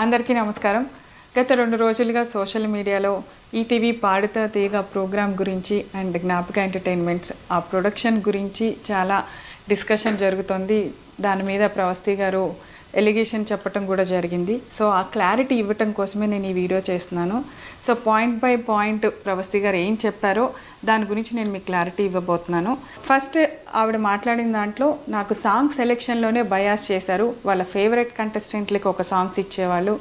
అందరికీ నమస్కారం. గత 2 రోజులుగా సోషల్ మీడియాలో ఈటీవీ పాడుతా తీగ ప్రోగ్రామ్ గురించి అండ్ జ్ఞాపక ఎంటర్టైన్మెంట్స్ ఆ ప్రొడక్షన్ గురించి చాలా డిస్కషన్ జరుగుతుంది. దాని మీద ప్రవస్తి గారు ఎలిగేషన్ చెప్పడం కూడా జరిగింది. సో ఆ క్లారిటీ ఇవ్వటం కోసమే నేను ఈ వీడియో చేస్తున్నాను. So point by point Pravasthi గారు ఏం చెప్పారో దాని గురించి నేను మీకు క్లారిటీ ఇవ్వబోతున్నాను. ఫస్ట్ ఆవిడ మాట్లాడిన దాంట్లో నాకు సాంగ్ సెలెక్షన్లోనే బయాస్ చేశారు. వాళ్ళ ఫేవరెట్ కంటెస్టెంట్లకి ఒక సాంగ్స్ ఇచ్చేవాళ్ళు,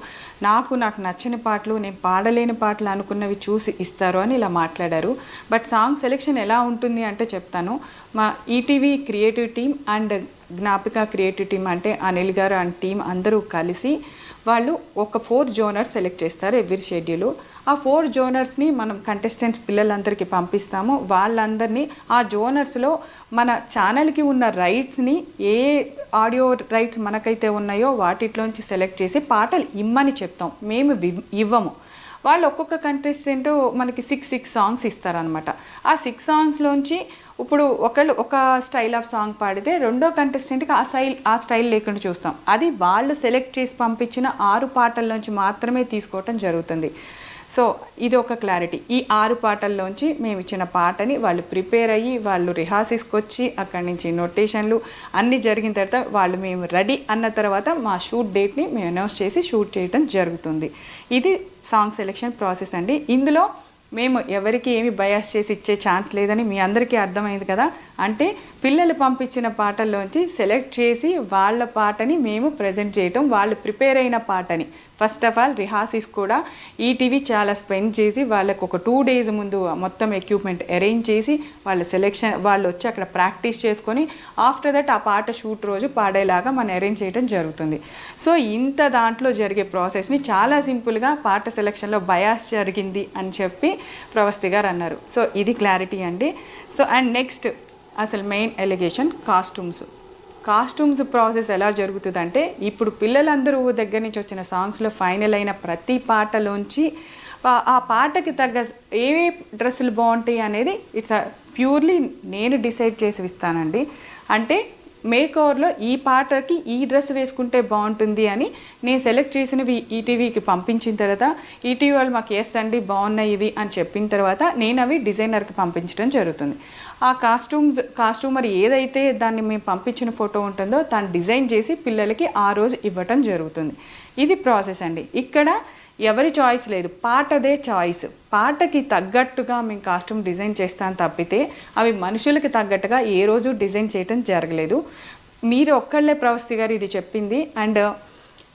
నాకు నచ్చిన పాటలు, నేను పాడలేని పాటలు అనుకున్నవి చూసి ఇస్తారు అని ఇలా మాట్లాడారు. బట్ సాంగ్ సెలెక్షన్ ఎలా ఉంటుంది అంటే చెప్తాను. మా ETV creative team and Gnapika creative team అంటే అనిల్ గారు అండ్ టీం అందరూ కలిసి వాళ్ళు ఒక 4 జోనర్స్ సెలెక్ట్ చేస్తారు ఎవ్రీ షెడ్యూల్. ఆ 4 జోనర్స్ని మనం కంటెస్టెంట్స్ పిల్లలందరికీ పంపిస్తాము. వాళ్ళందరినీ ఆ జోనర్స్లో మన ఛానల్కి ఉన్న రైట్స్ని ఏ ఆడియో రైట్స్ మనకైతే ఉన్నాయో వాటిలోంచి సెలెక్ట్ చేసి పాటలు ఇమ్మని చెప్తాం, మేము ఇవ్వము. వాళ్ళు ఒక్కొక్క కంటెస్టెంట్ మనకి 6 సాంగ్స్ ఇస్తారనమాట. ఆ 6 సాంగ్స్లోంచి ఇప్పుడు ఒకళ్ళు ఒక స్టైల్ ఆఫ్ సాంగ్ పాడితే రెండో కంటెస్టెంట్కి ఆ స్టైల్ లేకుండా చూస్తాం. అది వాళ్ళు సెలెక్ట్ చేసి పంపించిన 6 పాటల్లోంచి మాత్రమే తీసుకోవటం జరుగుతుంది. సో ఇది ఒక క్లారిటీ. ఈ 6 పాటల్లోంచి మేము ఇచ్చిన పాటని వాళ్ళు ప్రిపేర్ అయ్యి వాళ్ళు రిహార్సల్స్కి వచ్చి అక్కడి నుంచి నోటేషన్లు అన్నీ జరిగిన తర్వాత వాళ్ళు మేము రెడీ అన్న తర్వాత మా షూట్ డేట్ని మేము అనౌన్స్ చేసి షూట్ చేయడం జరుగుతుంది. ఇది సాంగ్ సెలెక్షన్ ప్రాసెస్ అండి. ఇందులో మేము ఎవరికి ఏమి బయాస్ చేసి ఇచ్చే ఛాన్స్ లేదని మీ అందరికీ అర్థమైంది కదా. అంటే పిల్లలు పంపించిన పాటల్లోంచి సెలెక్ట్ చేసి వాళ్ళ పాటని మేము ప్రజెంట్ చేయటం, వాళ్ళు ప్రిపేర్ అయిన పాటని ఫస్ట్ ఆఫ్ ఆల్ రిహార్సల్స్ కూడా ఈటీవీ చాలా స్పెండ్ చేసి వాళ్ళకు ఒక 2 days ముందు మొత్తం ఎక్విప్మెంట్ అరేంజ్ చేసి వాళ్ళ సెలెక్షన్ వాళ్ళు వచ్చి అక్కడ ప్రాక్టీస్ చేసుకొని ఆఫ్టర్ దట్ ఆ పాట షూట్ రోజు పాడేలాగా మనం అరేంజ్ చేయడం జరుగుతుంది. సో ఇంత దాంట్లో జరిగే ప్రాసెస్ని చాలా సింపుల్గా పాట సెలెక్షన్లో బయాస్ జరిగింది అని చెప్పి ప్రవస్తి గారు అన్నారు. సో ఇది క్లారిటీ అండి. సో అండ్ నెక్స్ట్ అసలు మెయిన్ ఎలిగేషన్ కాస్ట్యూమ్స్ ప్రాసెస్ ఎలా జరుగుతుందంటే ఇప్పుడు పిల్లలందరూ దగ్గర నుంచి వచ్చిన సాంగ్స్లో ఫైనల్ అయిన ప్రతి పాటలోంచి ఆ పాటకి తగ్గ ఏ డ్రెస్సులు బాగుంటాయి అనేది ఇట్స్ ప్యూర్లీ నేను డిసైడ్ చేసి ఇస్తానండి. అంటే మేకోవర్లో ఈ పాటకి ఈ డ్రెస్ వేసుకుంటే బాగుంటుంది అని నేను సెలెక్ట్ చేసినవి ఈటీవీకి పంపించిన తర్వాత ఈటీవీ వాళ్ళు మాకు ఎస్ అండి బాగున్నాయి ఇవి అని చెప్పిన తర్వాత నేను అవి డిజైనర్కి పంపించడం జరుగుతుంది. ఆ కాస్ట్యూమర్ ఏదైతే దాన్ని మేము పంపించిన ఫోటో ఉంటుందో దాన్ని డిజైన్ చేసి పిల్లలకి ఆ రోజు ఇవ్వటం జరుగుతుంది. ఇది ప్రాసెస్ అండి. ఇక్కడ ఎవరి చాయిస్ లేదు, పాటదే చాయిస్. పాటకి తగ్గట్టుగా మేము కాస్ట్యూమ్ డిజైన్ చేస్తాను తప్పితే అవి మనుషులకి తగ్గట్టుగా ఏ రోజు డిజైన్ చేయటం జరగలేదు. మీరు ఒక్కళ్ళే ప్రవస్తి గారు ఇది చెప్పింది. అండ్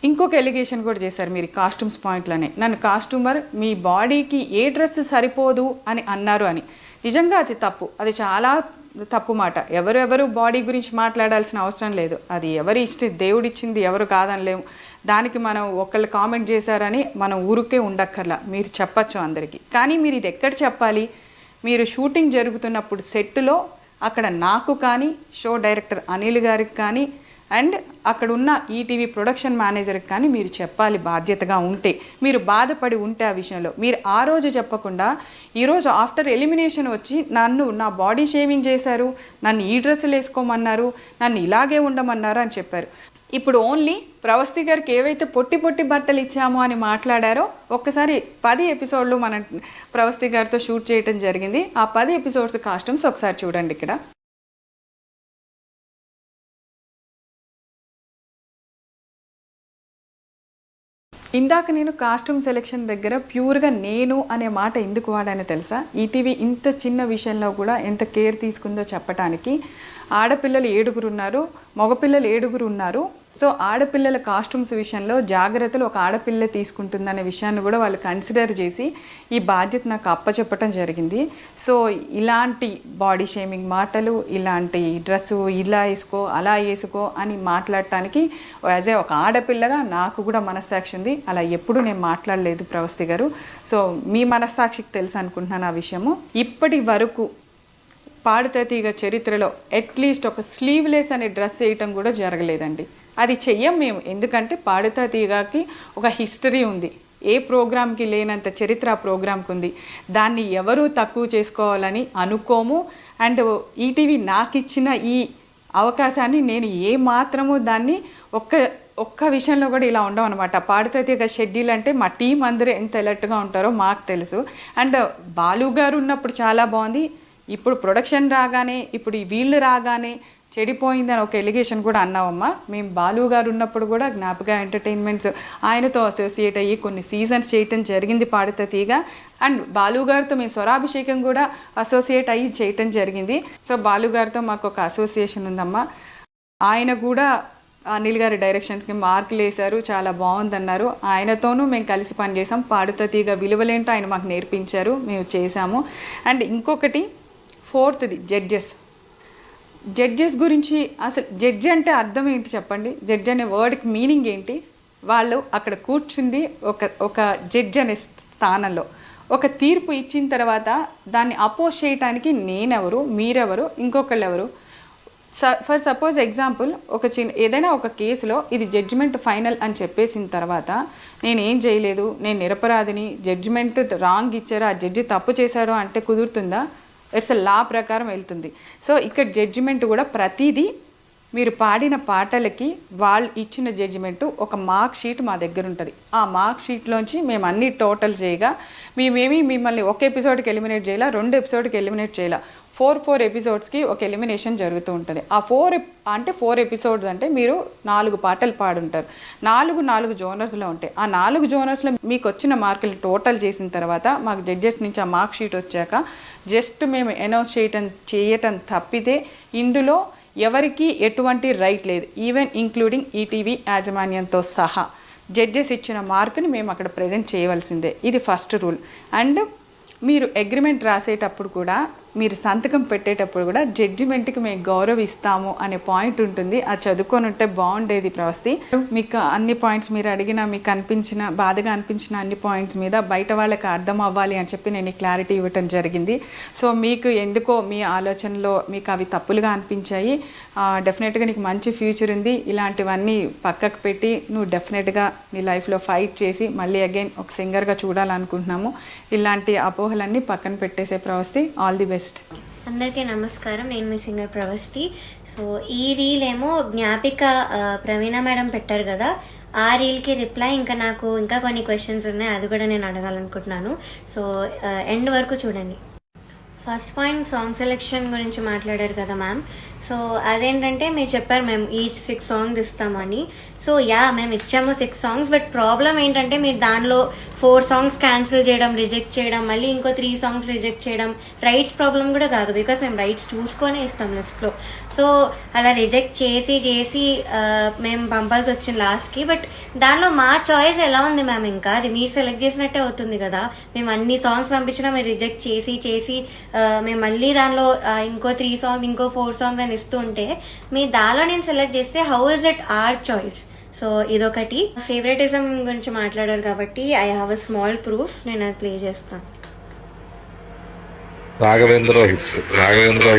ఇంకొక ఎలిగేషన్ కూడా చేశారు మీరు కాస్ట్యూమ్స్ పాయింట్లోనే. నన్ను కాస్ట్యూమర్ మీ బాడీకి ఏ డ్రెస్ సరిపోదు అని అన్నారు అని. నిజంగా అది తప్పు, అది చాలా తప్పు మాట. ఎవరెవరు బాడీ గురించి మాట్లాడాల్సిన అవసరం లేదు. అది ఎవరి దేవుడిచ్చింది ఎవరు కాదనలేము. దానికి మనం ఒకళ్ళు కామెంట్ చేశారని మనం ఊరికే ఉండక్కర్లా, మీరు చెప్పచ్చు అందరికీ. కానీ మీరు ఇది ఎక్కడ చెప్పాలి? మీరు షూటింగ్ జరుగుతున్నప్పుడు సెట్లో అక్కడ నాకు కానీ షో డైరెక్టర్ అనిల్ గారికి కానీ అండ్ అక్కడ ఉన్న ఈటీవీ ప్రొడక్షన్ మేనేజర్కి కానీ మీరు చెప్పాలి. బాధ్యతగా ఉంటే, మీరు బాధపడి ఉంటే ఆ విషయంలో మీరు ఆ రోజు చెప్పకుండా ఈరోజు ఆఫ్టర్ ఎలిమినేషన్ వచ్చి నన్ను నా బాడీ షేవింగ్ చేశారు, నన్ను ఈ డ్రెస్సులు వేసుకోమన్నారు, నన్ను ఇలాగే ఉండమన్నారు అని చెప్పారు. ఇప్పుడు ఓన్లీ ప్రవస్తి గారికి ఏవైతే పొట్టి బట్టలు ఇచ్చామో అని మాట్లాడారో ఒక్కసారి 10 ఎపిసోడ్లు మనం ప్రవస్తి గారితో షూట్ చేయడం జరిగింది. ఆ 10 ఎపిసోడ్స్ కాస్ట్యూమ్స్ ఒకసారి చూడండి. ఇక్కడ ఇందాక నేను కాస్ట్యూమ్ సెలెక్షన్ దగ్గర ప్యూర్గా నేను అనే మాట ఎందుకు వాడానో తెలుసా? ఈటీవీ ఇంత చిన్న విషయంలో కూడా ఎంత కేర్ తీసుకుందో చెప్పడానికి. ఆడపిల్లలు 7 ఉన్నారు, మగపిల్లలు 7 ఉన్నారు. సో ఆడపిల్లల కాస్ట్యూమ్స్ విషయంలో జాగ్రత్తలు ఒక ఆడపిల్ల తీసుకుంటుందనే విషయాన్ని కూడా వాళ్ళు కన్సిడర్ చేసి ఈ బాధ్యత నాకు అప్పచెప్పటం జరిగింది. సో ఇలాంటి బాడీ షేమింగ్ మాటలు, ఇలాంటి డ్రెస్సు ఇలా వేసుకో అలా వేసుకో అని మాట్లాడటానికి యాజ్ ఏ ఒక ఆడపిల్లగా నాకు కూడా మనస్సాక్షి ఉంది. అలా ఎప్పుడూ నేను మాట్లాడలేదు ప్రవస్తి గారు. సో మీ మనస్సాక్షికి తెలుసు అనుకుంటున్నాను ఆ విషయము. ఇప్పటి వరకు పాడుతా తీగ చరిత్రలో అట్లీస్ట్ ఒక స్లీవ్లెస్ అనే డ్రెస్ వేయటం కూడా జరగలేదండి. అది చెయ్యం మేము. ఎందుకంటే పాడుతా తీగకి ఒక హిస్టరీ ఉంది. ఏ ప్రోగ్రామ్కి లేనంత చరిత్ర ఆ ప్రోగ్రామ్కి ఉంది. దాన్ని ఎవరూ తక్కువ చేసుకోవాలని అనుకోము. అండ్ ఈటీవీ నాకు ఇచ్చిన ఈ అవకాశాన్ని నేను ఏ మాత్రము దాన్ని ఒక్క విషయంలో కూడా ఇలా ఉండవు అనమాట. పాడుతా తీగ షెడ్యూల్ అంటే మా టీం అందరూ ఎంత అలర్ట్గా ఉంటారో మాకు తెలుసు. అండ్ బాలు గారు ఉన్నప్పుడు చాలా బాగుంది, ఇప్పుడు ప్రొడక్షన్ రాగానే ఇప్పుడు వీళ్ళు రాగానే చెడిపోయిందని ఒక ఎలిగేషన్ కూడా అన్నావమ్మా. మేము బాలు గారు ఉన్నప్పుడు కూడా జ్ఞాపక ఎంటర్టైన్మెంట్స్ ఆయనతో అసోసియేట్ అయ్యి కొన్ని సీజన్స్ చేయటం జరిగింది పాడుతా తీగ. అండ్ బాలు గారితో మేము స్వరాభిషేకం కూడా అసోసియేట్ అయ్యి చేయటం జరిగింది. సో బాలు గారితో మాకు ఒక అసోసియేషన్ ఉందమ్మా. ఆయన కూడా అనిల్ గారి డైరెక్షన్స్కి మార్కులు వేశారు, చాలా బాగుందన్నారు. ఆయనతోనూ మేము కలిసి పనిచేసాం. పాడుతా తీగ విలువలేంటో ఆయన మాకు నేర్పించారు, మేము చేసాము. అండ్ ఇంకొకటి ఫోర్త్ది జడ్జెస్ గురించి. అసలు జడ్జి అంటే అర్థం ఏంటి చెప్పండి? జడ్జి అనే వర్డ్కి మీనింగ్ ఏంటి? వాళ్ళు అక్కడ కూర్చుంది ఒక జడ్జి అనే స్థానంలో ఒక తీర్పు ఇచ్చిన తర్వాత దాన్ని అపోజ్ చేయటానికి నేనెవరు, మీరెవరు, ఇంకొకళ్ళు ఎవరు? ఫర్ సపోజ్ ఎగ్జాంపుల్ ఏదైనా ఒక కేసులో ఇది జడ్జిమెంట్ ఫైనల్ అని చెప్పేసిన తర్వాత నేను ఏం చేయలేదు, నేను నిరపరాధిని, జడ్జిమెంట్ రాంగ్ ఇచ్చారు, ఆ జడ్జి తప్పు చేశారు అంటే కుదురుతుందా? ఇట్స్ లా ప్రకారం వెళ్తుంది. సో ఇక్కడ జడ్జిమెంట్ కూడా ప్రతిదీ మీరు పాడిన పాటలకి వాళ్ళు ఇచ్చిన జడ్జిమెంటు ఒక మార్క్ షీట్ మా దగ్గర ఉంటుంది. ఆ మార్క్ షీట్లోంచి మేము అన్ని టోటల్ చేయగా మేమేమి మిమ్మల్ని ఒక ఎపిసోడ్కి ఎలిమినేట్ చేయాల, 2 ఎపిసోడ్కి ఎలిమినేట్ చేయాల, 4 ఎపిసోడ్స్కి ఒక ఎలిమినేషన్ జరుగుతూ ఉంటుంది. ఆ 4 ఎపిసోడ్స్ అంటే మీరు 4 పాటలు పాడుంటారు, 4 జోనర్స్లో ఉంటాయి. ఆ 4 జోనర్స్లో మీకు వచ్చిన మార్కులు టోటల్ చేసిన తర్వాత మాకు జడ్జెస్ నుంచి ఆ మార్క్ షీట్ వచ్చాక జస్ట్ మేము అనౌన్స్ చేయటం తప్పితే ఇందులో ఎవరికి ఎటువంటి రైట్ లేదు, ఈవెన్ ఇంక్లూడింగ్ ఈటీవీ యాజమాన్యంతో సహా. జడ్జెస్ ఇచ్చిన మార్కుని మేము అక్కడ ప్రజెంట్ చేయవలసిందే, ఇది ఫస్ట్ రూల్. అండ్ మీరు అగ్రిమెంట్ రాసేటప్పుడు కూడా, మీరు సంతకం పెట్టేటప్పుడు కూడా జడ్జిమెంట్కి మేము గౌరవిస్తాము అనే పాయింట్ ఉంటుంది. అది చదువుకొని ఉంటే బాగుండేది ప్రవస్తి. మీకు అన్ని పాయింట్స్ మీరు అడిగిన, మీకు అనిపించిన బాధగా అనిపించిన అన్ని పాయింట్స్ మీద బయట వాళ్ళకి అర్థం అవ్వాలి అని చెప్పి నేను క్లారిటీ ఇవ్వటం జరిగింది. సో మీకు ఎందుకో మీ ఆలోచనలో మీకు అవి తప్పులుగా అనిపించాయి. డెఫినెట్గా నీకు మంచి ఫ్యూచర్ ఉంది, ఇలాంటివన్నీ పక్కకు పెట్టి నువ్వు డెఫినెట్గా నీ లైఫ్లో ఫైట్ చేసి మళ్ళీ అగైన్ ఒక సింగర్గా చూడాలనుకుంటున్నాము. ఇలాంటి అపోహలన్నీ పక్కన పెట్టేసే ప్రవస్తి. All the best. అందరికీ నమస్కారం, నేను మీ సింగర్ ప్రవస్తి. సో ఈ రీల్ ఏమో జ్ఞాపిక ప్రవీణ మేడం పెట్టారు కదా, ఆ రీల్కి రిప్లై నాకు ఇంకా కొన్ని క్వశ్చన్స్ ఉన్నాయి, అది కూడా నేను అడగాలనుకుంటున్నాను. సో ఎండ్ వరకు చూడండి. ఫస్ట్ పాయింట్ సాంగ్ సెలెక్షన్ గురించి మాట్లాడారు కదా మ్యామ్. సో అదేంటంటే మీరు చెప్పారు మేము ఈచ్ 6 సాంగ్స్ ఇస్తామని. సో మేము ఇచ్చాము 6 సాంగ్స్. బట్ ప్రాబ్లం ఏంటంటే మీరు దానిలో 4 సాంగ్స్ క్యాన్సిల్ చేయడం, రిజెక్ట్ చేయడం, మళ్ళీ ఇంకో 3 సాంగ్స్ రిజెక్ట్ చేయడం రైట్స్ ప్రాబ్లం కూడా కాదు, బికాస్ మేము రైట్స్ చూసుకొనే ఇస్తాం లిస్ట్లో. సో అలా రిజెక్ట్ చేసి మేము పంపాల్సి వచ్చింది లాస్ట్కి. బట్ దానిలో మా చాయిస్ ఎలా ఉంది మ్యామ్? ఇంకా అది మీరు సెలెక్ట్ చేసినట్టే అవుతుంది కదా. మేము అన్ని సాంగ్స్ పంపించినా మీరు రిజెక్ట్ చేసి మేము మళ్ళీ దానిలో ఇంకో 3 సాంగ్స్, ఇంకో 4 సాంగ్స్ అని ఇస్తూ ఉంటే మీరు దానిలో నేను సెలెక్ట్ చేస్తే how is it or choice? So ఇదొకటి. ఫేవరెటిజం గురించి మాట్లాడారు కాబట్టి I have a small proof, నేను అది ప్లే చేస్తాను. రాఘవేంద్ర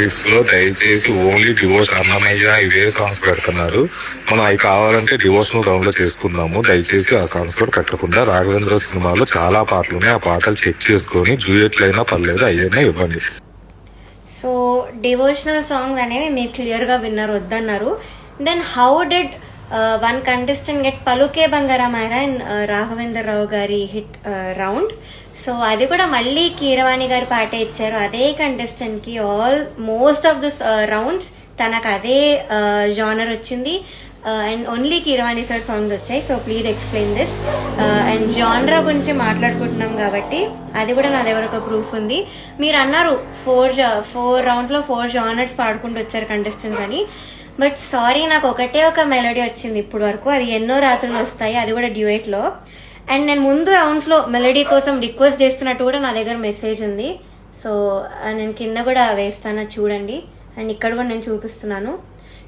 హిట్స్ లో దయచేసి ఓన్లీ డివోర్స్ అన్నమయ్య ఇవే సాంగ్స్ పెడుతున్నారు. మనం అవి కావాలంటే డివోర్స్ ను డౌన్లోడ్ చేసుకుందాము. దయచేసి ఆ సాంగ్స్ కూడా పెట్టకుండా. రాఘవేంద్ర సినిమాలో చాలా పాటలు ఉన్నాయి, ఆ పాటలు చెక్ చేసుకొని డ్యూయెట్లు అయినా పర్లేదు అయ్యనే ఇవ్వండి. సో డివోషనల్ సాంగ్స్ అనేవి మీరు క్లియర్ గా విన్నారు, వద్దన్నారు. Then how did one contestant get పలుకే బంగారమాయరా అండ్ రాఘవేంద్ర రావు గారి హిట్ రౌండ్? సో అది కూడా మళ్ళీ కీరవాణి గారి పాటే ఇచ్చారు అదే కంటెస్టెంట్ కి. మోస్ట్ ఆఫ్ దిస్ రౌండ్స్ తనకు అదే జానర్ వచ్చింది and only Keeravani sir songs వచ్చాయి. So please explain this. And జానరా గురించి మాట్లాడుకుంటున్నాం కాబట్టి అది కూడా నా దగ్గర ఒక ప్రూఫ్ ఉంది. మీరు అన్నారు 4 రౌండ్స్ లో 4 జానర్స్ పాడుకుంటూ వచ్చారు కంటెస్టెంట్స్ అని. బట్ సారీ, నాకు ఒకటే ఒక మెలోడీ వచ్చింది ఇప్పుడు వరకు, అది ఎన్నో రాత్రులు వస్తాయి, అది కూడా డ్యూయెట్ లో. అండ్ నేను ముందు రౌండ్స్ లో మెలోడీ కోసం రిక్వెస్ట్ చేస్తున్నట్టు కూడా నా దగ్గర మెసేజ్ ఉంది. సో నేను కింద కూడా వేస్తాను, చూడండి. అండ్ ఇక్కడ కూడా నేను చూపిస్తున్నాను.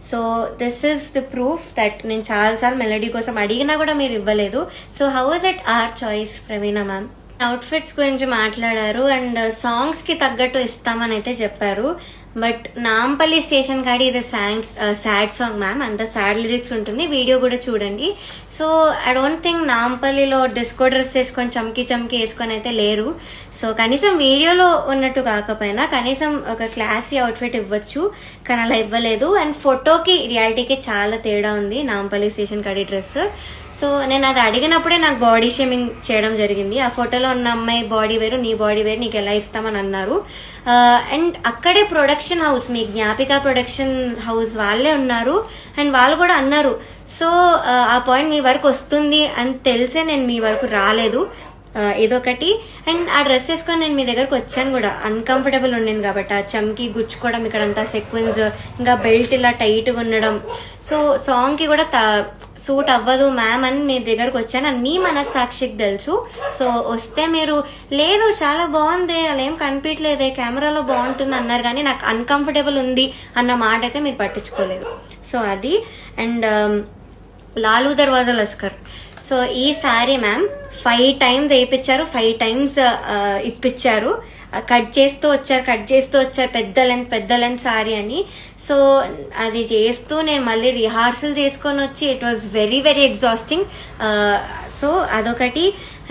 So this is the proof that నేను చాలాసార్లు మెలోడీ కోసం అడిగినా కూడా మీరు ఇవ్వలేదు. So how is it or choice Praveena ma'am? Outfits గురించి మాట్లాడారు అండ్ సాంగ్స్ కి తగ్గట్టు ఇస్తామని అయితే చెప్పారు. బట్ నాంపల్లి స్టేషన్ కాడి ఇది సాడ్ సాంగ్ మ్యామ్, అంత సాడ్ లిరిక్స్ ఉంటుంది, వీడియో కూడా చూడండి. సో ఐ డోంట్ థింక్ నాంపల్లిలో డిస్కో డ్రెస్ వేసుకొని చమ్కి వేసుకొని అయితే లేరు. సో కనీసం వీడియోలో ఉన్నట్టు కాకపోయినా కనీసం ఒక క్లాసీ అవుట్ఫిట్ ఇవ్వచ్చు, కానీ అలా ఇవ్వలేదు. అండ్ ఫోటోకి రియాలిటీకి చాలా తేడా ఉంది నాంపల్లి స్టేషన్ కాడి డ్రెస్. సో నేను అది అడిగినప్పుడే నాకు బాడీ షేమింగ్ చేయడం జరిగింది. ఆ ఫోటోలో ఉన్న అమ్మాయి బాడీ వేరు, నీ బాడీ వేరు, నీకు ఎలా ఇస్తామని అన్నారు. అండ్ అక్కడే ప్రొడక్షన్ హౌస్, మీ జ్ఞాపిక ప్రొడక్షన్ హౌస్ వాళ్ళే ఉన్నారు అండ్ వాళ్ళు కూడా అన్నారు. సో ఆ పాయింట్ మీ వరకు వస్తుంది అని తెలిసే నేను మీ వరకు రాలేదు, ఇదొకటి. అండ్ ఆ డ్రెస్ వేసుకొని నేను మీ దగ్గరకు వచ్చాను కూడా, అన్కంఫర్టబుల్ ఉండింది కాబట్టి. ఆ చమ్కి గుచ్చుకోవడం, ఇక్కడంతా సెక్వెన్స్, ఇంకా బెల్ట్ ఇలా టైట్గా ఉండడం, సో సాంగ్కి కూడా సూట్ అవ్వదు మ్యామ్ అని మీ దగ్గరకు వచ్చాను. అని మీ మనస్సాక్షికి తెలుసు. సో వస్తే మీరు లేదు చాలా బాగుంది, అలా ఏం కనిపించలేదే, కెమెరాలో బాగుంటుంది అన్నారు, కానీ నాకు అన్కంఫర్టబుల్ ఉంది అన్న మాట అయితే మీరు పట్టించుకోలేదు. సో అది. అండ్ లాలూ దర్వాజా లస్కర్. సో ఈ సారీ మ్యామ్ 5 times వేయించారు, 5 times ఇప్పించారు, కట్ చేస్తూ వచ్చారు పెద్ద లెంత్ సారీ అని. సో అది చేస్తూ నేను మళ్ళీ రిహార్సల్ చేసుకొని వచ్చి it was very very exhausting. So అదొకటి.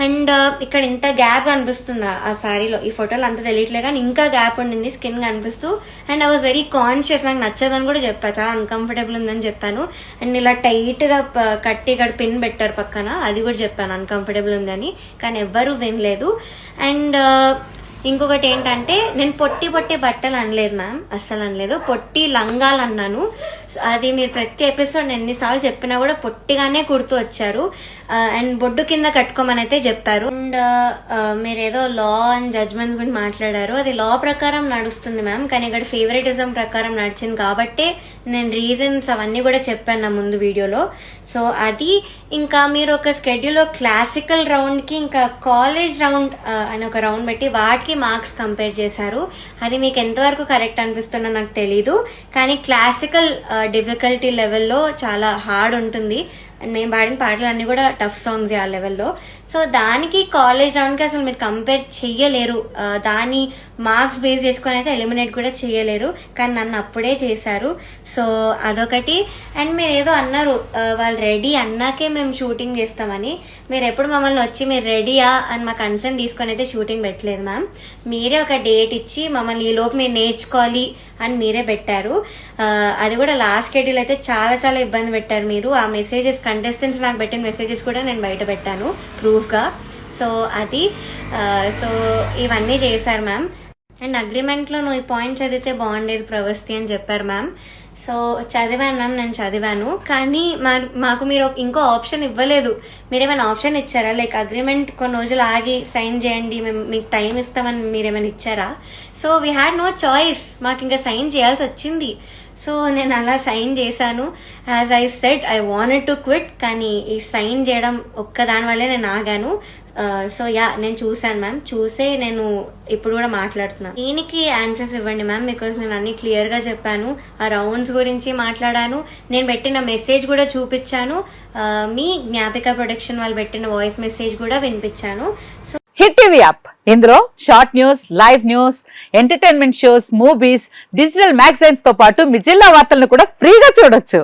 అండ్ ఇక్కడ ఇంత గ్యాప్ కనిపిస్తుంది ఆ సారీలో, ఈ ఫోటోలో అంత తెలియట్లే కానీ ఇంకా గ్యాప్ ఉండింది స్కిన్ కనిపిస్తూ. And I was very conscious, నాకు నచ్చదని కూడా చెప్పాను, చాలా అన్కంఫర్టబుల్ ఉందని చెప్పాను. అండ్ ఇలా టైట్ గా కట్టి ఇక్కడ పిన్ పెట్టారు పక్కన, అది కూడా చెప్పాను అన్కంఫర్టబుల్ ఉందని, కానీ ఎవ్వరూ వినలేదు. అండ్ ఇంకొకటి ఏంటంటే నేను పొట్టి బట్టలు అనలేదు మ్యామ్, అస్సలు అనలేదు, పొట్టి లంగాలు అన్నాను. అది మీరు ప్రతి ఎపిసోడ్ ఎన్నిసార్లు చెప్పినా కూడా పొట్టిగానే కుడుతూ వచ్చారు. అండ్ బొడ్డు కింద కట్టుకోమని అయితే చెప్పారు. అండ్ మీరు ఏదో లా అండ్ జడ్జ్మెంట్ గురించి మాట్లాడారు, అది లా ప్రకారం నడుస్తుంది మ్యామ్, కానీ ఇక్కడ ఫేవరెటిజం ప్రకారం నడిచింది కాబట్టే నేను రీజన్స్ అవన్నీ కూడా చెప్పాను నా ముందు వీడియోలో. సో అది. ఇంకా మీరు ఒక స్కెడ్యూల్లో క్లాసికల్ రౌండ్ కి ఇంకా కాలేజ్ రౌండ్ అని ఒక రౌండ్ పెట్టి వాటికి మార్క్స్ కంపేర్ చేశారు. అది మీకు ఎంతవరకు కరెక్ట్ అనిపిస్తుందో నాకు తెలీదు, కానీ క్లాసికల్ డిఫికల్టీ లెవెల్లో చాలా హార్డ్ ఉంటుంది. అండ్ మేము పాడిన పాటలు అన్ని కూడా టఫ్ సాంగ్స్ ఆ లెవెల్లో. సో దానికి కాలేజ్ రౌండ్కి అసలు మీరు కంపేర్ చెయ్యలేరు, దాని మార్క్స్ బేస్ చేసుకొని అయితే ఎలిమినేట్ కూడా చెయ్యలేరు, కానీ నన్ను అప్పుడే చేశారు. సో అదొకటి. అండ్ మీరు ఏదో అన్నారు వాళ్ళు రెడీ అన్నాకే మేము షూటింగ్ చేస్తామని. మీరు ఎప్పుడు మమ్మల్ని వచ్చి మీరు రెడీయా అని మా కన్సర్న్ తీసుకొని అయితే షూటింగ్ పెట్టలేదు మ్యామ్. మీరే ఒక డేట్ ఇచ్చి మమ్మల్ని ఈ లోపు మీరు నేర్చుకోవాలి అని మీరే పెట్టారు. అది కూడా లాస్ట్ షెడ్యూల్ అయితే చాలా చాలా ఇబ్బంది పెట్టారు మీరు. ఆ మెసేజెస్ కంటెస్టెంట్స్ నాకు పెట్టిన మెసేజెస్ కూడా నేను బయట పెట్టాను ప్రూఫ్గా. సో అది. సో ఇవన్నీ చేశారు మ్యామ్. అండ్ అగ్రిమెంట్లో నువ్వు ఈ పాయింట్ చదివితే బాగుండేది ప్రవస్తి అని చెప్పారు మ్యామ్. సో చదివాను మ్యామ్, నేను చదివాను, కానీ మాకు మీరు ఇంకో ఆప్షన్ ఇవ్వలేదు. మీరేమైనా ఆప్షన్ ఇచ్చారా? లైక్ అగ్రిమెంట్ కొన్ని రోజులు ఆగి సైన్ చేయండి, మేము మీకు టైం ఇస్తామని మీరేమైనా ఇచ్చారా? So we had no choice, మాకు ఇంకా సైన్ చేయాల్సి వచ్చింది. సో నేను అలా సైన్ చేశాను. As I said I wanted to quit, కానీ ఈ సైన్ చేయడం ఒక్కదాని వల్లే నేను ఆగాను. సో యా, నేను చూసాను మ్యామ్, చూసే నేను ఇప్పుడు కూడా మాట్లాడుతున్నాను. దీనికి ఆన్సర్స్ ఇవ్వండి మ్యామ్, బికాస్ నేను అన్ని క్లియర్ గా చెప్పాను. ఆ రౌండ్స్ గురించి మాట్లాడాను, నేను పెట్టిన మెసేజ్ కూడా చూపించాను, మీ జ్ఞాపిక ప్రొడక్షన్ వాళ్ళు పెట్టిన వాయిస్ మెసేజ్ కూడా వినిపించాను. సో హిట్ టీవీ యాప్, ఇందులో short news, live news, entertainment shows, movies, digital magazines తో పాటు మీ జిల్లా వార్తలను కూడా ఫ్రీగా చూడొచ్చు.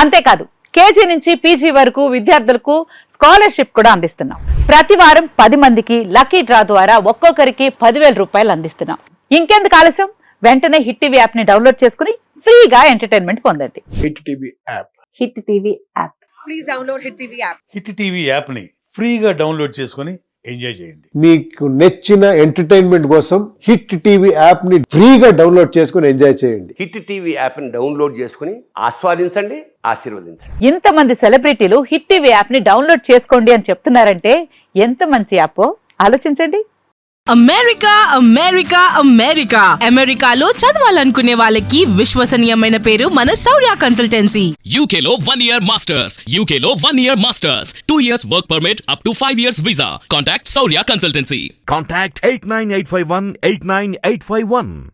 అంతేకాదు కేజీ నుంచి పీజీ వరకు విద్యార్థులకు స్కాలర్షిప్ కూడా అందిస్తున్నాం. ప్రతి వారం 10 మందికి లక్కీ డ్రా ద్వారా ఒక్కొక్కరికి 10,000 రూపాయలు అందిస్తున్నాం. ఇంకెందుకు ఆలస్యం, వెంటనే హిట్ టీవీ యాప్ ని డౌన్లోడ్ చేసుకుని ఫ్రీగా ఎంటర్టైన్మెంట్ పొందండి. Hit TV app. Hit TV app. Please download hit TV app. Hit TV app ని ఫ్రీగా డౌన్లోడ్ చేసుకుని ఎంజాయ్ చేయండి. మీకు నచ్చిన ఎంటర్టైన్మెంట్ కోసం హిట్ టీవీ యాప్ ని ఫ్రీగా డౌన్లోడ్ చేసుకుని ఎంజాయ్ చేయండి. హిట్ టీవీ యాప్ ని డౌన్లోడ్ చేసుకుని ఆస్వాదించండి, ఆశీర్వదించండి. ఇంతమంది సెలబ్రిటీలు హిట్ టీవీ యాప్ ని డౌన్లోడ్ చేసుకోండి అని చెప్తున్నారంటే ఎంత మంచి యాప్ ఆలోచించండి. అమెరికా అమెరికా అమెరికా అమెరికాలో చదవాలనుకునే వాళ్ళకి విశ్వసనీయమైన పేరు మన శౌర్య కన్సల్టెన్సీ. UK లో 1 year masters. UK లో 1 year masters. 2 years work permit up to 5 years visa. Contact Saurya Consultancy. Contact 89851 89851.